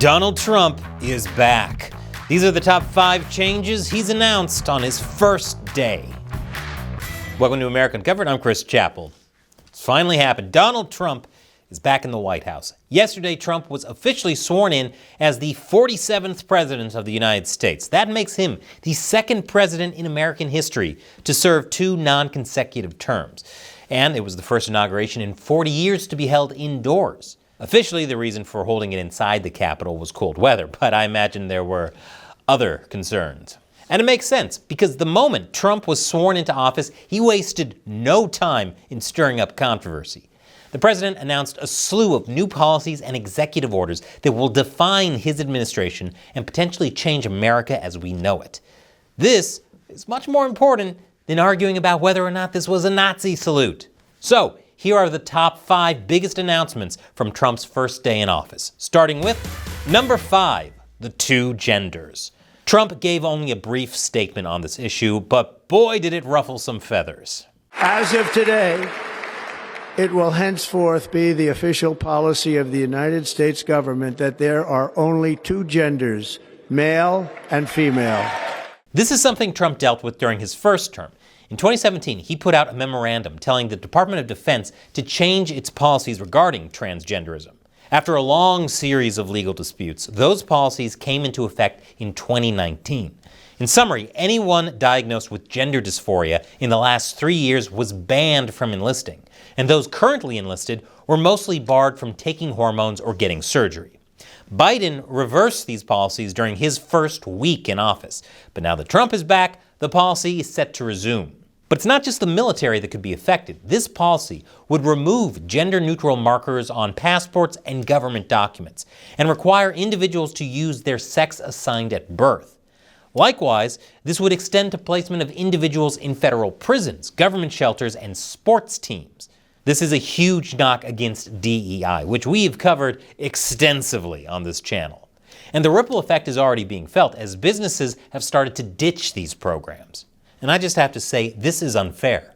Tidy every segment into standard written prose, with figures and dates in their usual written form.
Donald Trump is back. These are the top 5 changes he's announced on his first day. Welcome to America Uncovered. I'm Chris Chappell. It's finally happened. Donald Trump is back in the White House. Yesterday, Trump was officially sworn in as the 47th president of the United States. That makes him the second president in American history to serve 2 non-consecutive terms. And it was the first inauguration in 40 years to be held indoors. Officially, the reason for holding it inside the Capitol was cold weather, but I imagine there were other concerns. And it makes sense, because the moment Trump was sworn into office, he wasted no time in stirring up controversy. The president announced a slew of new policies and executive orders that will define his administration and potentially change America as we know it. This is much more important than arguing about whether or not this was a Nazi salute. So, here are the top 5 biggest announcements from Trump's first day in office. Starting with number 5, the 2 genders. Trump gave only a brief statement on this issue, but boy did it ruffle some feathers. As of today, it will henceforth be the official policy of the United States government that there are only 2 genders, male and female. This is something Trump dealt with during his first term. In 2017, he put out a memorandum telling the Department of Defense to change its policies regarding transgenderism. After a long series of legal disputes, those policies came into effect in 2019. In summary, anyone diagnosed with gender dysphoria in the last 3 years was banned from enlisting, and those currently enlisted were mostly barred from taking hormones or getting surgery. Biden reversed these policies during his first week in office, but now that Trump is back, the policy is set to resume. But it's not just the military that could be affected. This policy would remove gender-neutral markers on passports and government documents and require individuals to use their sex assigned at birth. Likewise, this would extend to placement of individuals in federal prisons, government shelters, and sports teams. This is a huge knock against DEI, which we've covered extensively on this channel. And the ripple effect is already being felt as businesses have started to ditch these programs. And I just have to say, this is unfair.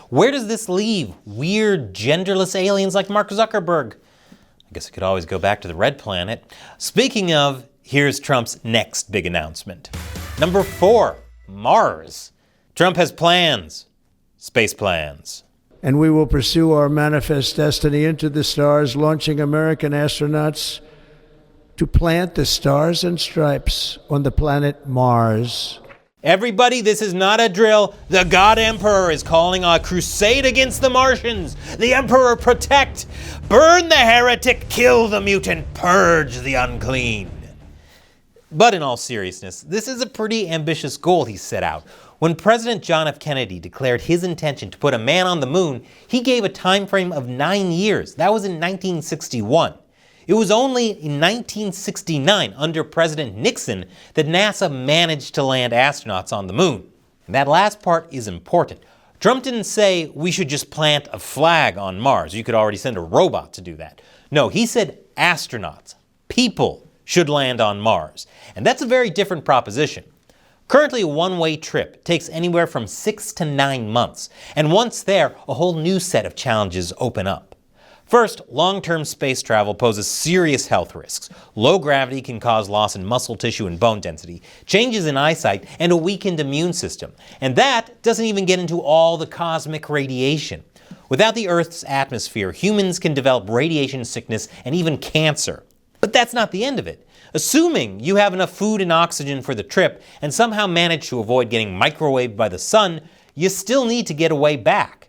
Where does this leave weird, genderless aliens like Mark Zuckerberg? I guess I could always go back to the Red Planet. Speaking of, here's Trump's next big announcement. Number 4, Mars. Trump has plans. Space plans. And we will pursue our manifest destiny into the stars, launching American astronauts to plant the stars and stripes on the planet Mars. Everybody, this is not a drill. The God Emperor is calling a crusade against the Martians. The Emperor protect, burn the heretic, kill the mutant, purge the unclean. But in all seriousness, this is a pretty ambitious goal he set out. When President John F. Kennedy declared his intention to put a man on the moon, he gave a time frame of 9 years. That was in 1961. It was only in 1969, under President Nixon, that NASA managed to land astronauts on the moon. And that last part is important. Trump didn't say we should just plant a flag on Mars. You could already send a robot to do that. No, he said astronauts, people, should land on Mars. And that's a very different proposition. Currently, a one-way trip takes anywhere from 6 to 9 months. And once there, a whole new set of challenges open up. First, long-term space travel poses serious health risks. Low gravity can cause loss in muscle tissue and bone density, changes in eyesight, and a weakened immune system. And that doesn't even get into all the cosmic radiation. Without the Earth's atmosphere, humans can develop radiation sickness and even cancer. But that's not the end of it. Assuming you have enough food and oxygen for the trip and somehow manage to avoid getting microwaved by the sun, you still need to get away back.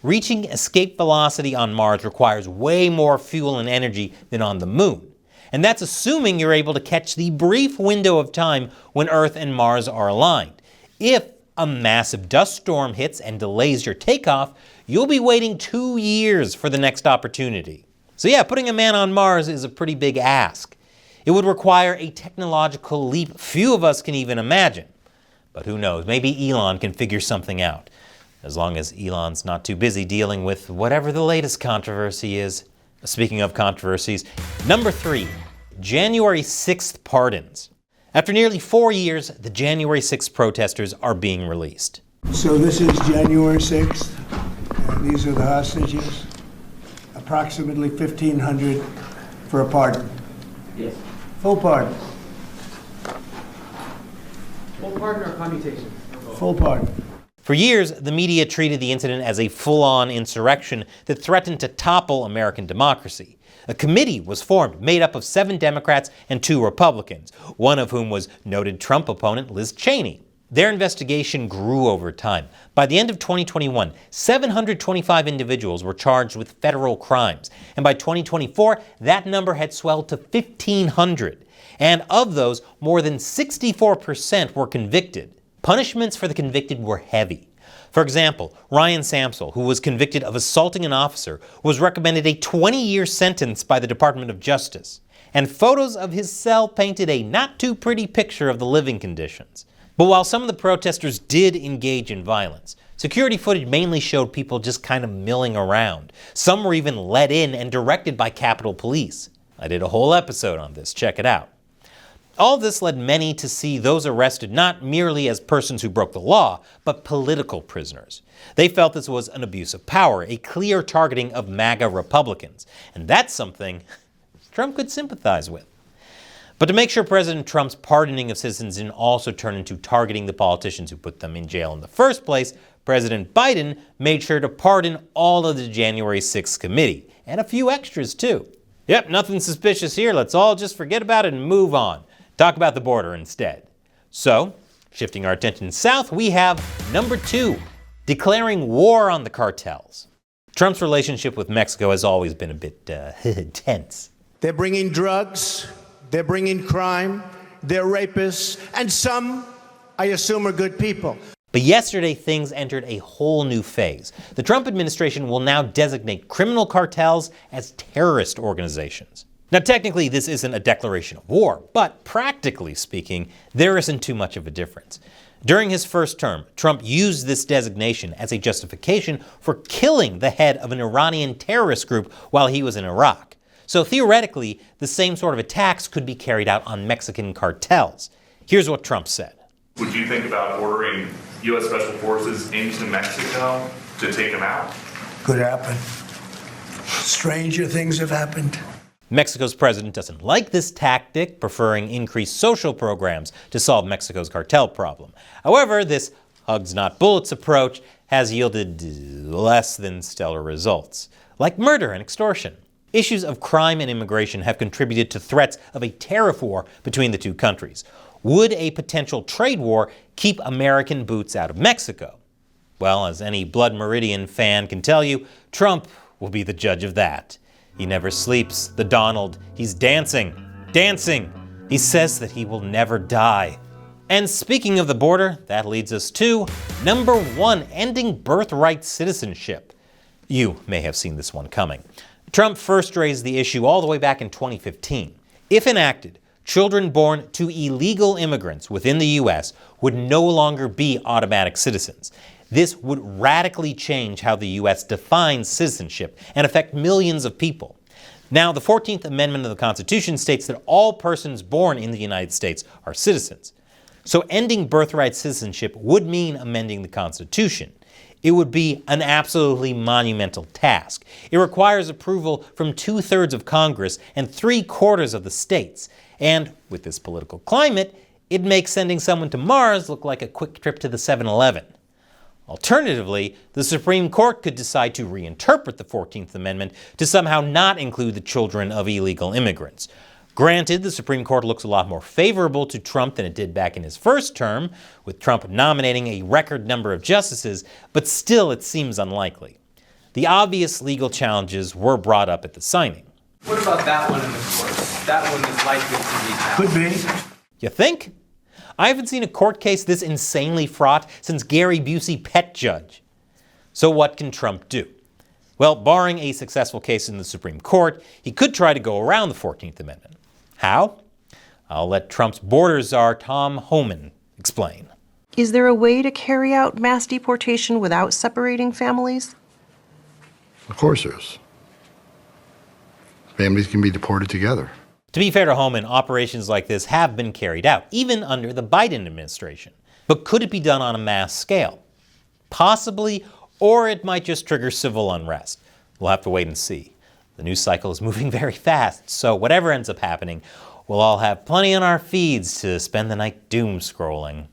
Reaching escape velocity on Mars requires way more fuel and energy than on the moon. And that's assuming you're able to catch the brief window of time when Earth and Mars are aligned. If a massive dust storm hits and delays your takeoff, you'll be waiting 2 years for the next opportunity. So yeah, putting a man on Mars is a pretty big ask. It would require a technological leap few of us can even imagine. But who knows, maybe Elon can figure something out. As long as Elon's not too busy dealing with whatever the latest controversy is. Speaking of controversies, number 3, January 6th pardons. After nearly 4 years, the January 6th protesters are being released. So this is January 6th. These are the hostages. Approximately 1,500 for a pardon. Yes. Full pardon. Full pardon or commutation? Full pardon. For years, the media treated the incident as a full-on insurrection that threatened to topple American democracy. A committee was formed made up of 7 Democrats and 2 Republicans, one of whom was noted Trump opponent Liz Cheney. Their investigation grew over time. By the end of 2021, 725 individuals were charged with federal crimes, and by 2024, that number had swelled to 1,500. And of those, more than 64% were convicted. Punishments for the convicted were heavy. For example, Ryan Samsel, who was convicted of assaulting an officer, was recommended a 20-year sentence by the Department of Justice. And photos of his cell painted a not-too-pretty picture of the living conditions. But while some of the protesters did engage in violence, security footage mainly showed people just kind of milling around. Some were even let in and directed by Capitol Police. I did a whole episode on this, check it out. All this led many to see those arrested not merely as persons who broke the law, but political prisoners. They felt this was an abuse of power, a clear targeting of MAGA Republicans. And that's something Trump could sympathize with. But to make sure President Trump's pardoning of citizens didn't also turn into targeting the politicians who put them in jail in the first place, President Biden made sure to pardon all of the January 6th committee, and a few extras too. Yep, nothing suspicious here. Let's all just forget about it and move on. Talk about the border instead. So, shifting our attention south, we have number 2, declaring war on the cartels. Trump's relationship with Mexico has always been a bit tense. They're bringing drugs. They're bringing crime, they're rapists, and some, I assume, are good people. But yesterday, things entered a whole new phase. The Trump administration will now designate criminal cartels as terrorist organizations. Now, technically, this isn't a declaration of war, but practically speaking, there isn't too much of a difference. During his first term, Trump used this designation as a justification for killing the head of an Iranian terrorist group while he was in Iraq. So theoretically, the same sort of attacks could be carried out on Mexican cartels. Here's what Trump said. Would you think about ordering U.S. Special Forces into Mexico to take them out? Could happen. Stranger things have happened. Mexico's president doesn't like this tactic, preferring increased social programs to solve Mexico's cartel problem. However, this hugs not bullets approach has yielded less than stellar results, like murder and extortion. Issues of crime and immigration have contributed to threats of a tariff war between the two countries. Would a potential trade war keep American boots out of Mexico? Well, as any Blood Meridian fan can tell you, Trump will be the judge of that. He never sleeps, the Donald. He's dancing. He says that he will never die. And speaking of the border, that leads us to number 1, ending birthright citizenship. You may have seen this one coming. Trump first raised the issue all the way back in 2015. If enacted, children born to illegal immigrants within the U.S. would no longer be automatic citizens. This would radically change how the U.S. defines citizenship and affect millions of people. Now, the 14th Amendment of the Constitution states that all persons born in the United States are citizens. So ending birthright citizenship would mean amending the Constitution. It would be an absolutely monumental task. It requires approval from 2/3 of Congress and 3/4 of the states. And with this political climate, it makes sending someone to Mars look like a quick trip to the 7-Eleven. Alternatively, the Supreme Court could decide to reinterpret the 14th Amendment to somehow not include the children of illegal immigrants. Granted, the Supreme Court looks a lot more favorable to Trump than it did back in his first term, with Trump nominating a record number of justices, but still it seems unlikely. The obvious legal challenges were brought up at the signing. What about that one in the courts? That one is likely to be challenged. Could be. You think? I haven't seen a court case this insanely fraught since Gary Busey pet judge. So what can Trump do? Well, barring a successful case in the Supreme Court, he could try to go around the 14th Amendment. How? I'll let Trump's border czar Tom Homan explain. Is there a way to carry out mass deportation without separating families? Of course there is. Families can be deported together. To be fair to Homan, operations like this have been carried out, even under the Biden administration. But could it be done on a mass scale? Possibly, or it might just trigger civil unrest. We'll have to wait and see. The news cycle is moving very fast, so whatever ends up happening, we'll all have plenty on our feeds to spend the night doom scrolling.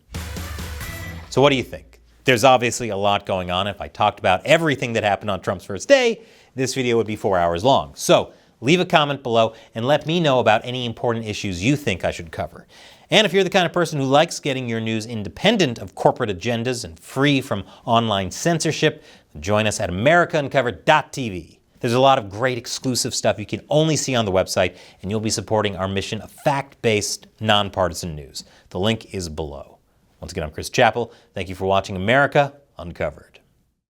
So what do you think? There's obviously a lot going on. If I talked about everything that happened on Trump's first day, this video would be 4 hours long. So leave a comment below and let me know about any important issues you think I should cover. And if you're the kind of person who likes getting your news independent of corporate agendas and free from online censorship, join us at AmericaUncovered.tv. There's a lot of great exclusive stuff you can only see on the website, and you'll be supporting our mission of fact-based, nonpartisan news. The link is below. Once again, I'm Chris Chappell. Thank you for watching America Uncovered.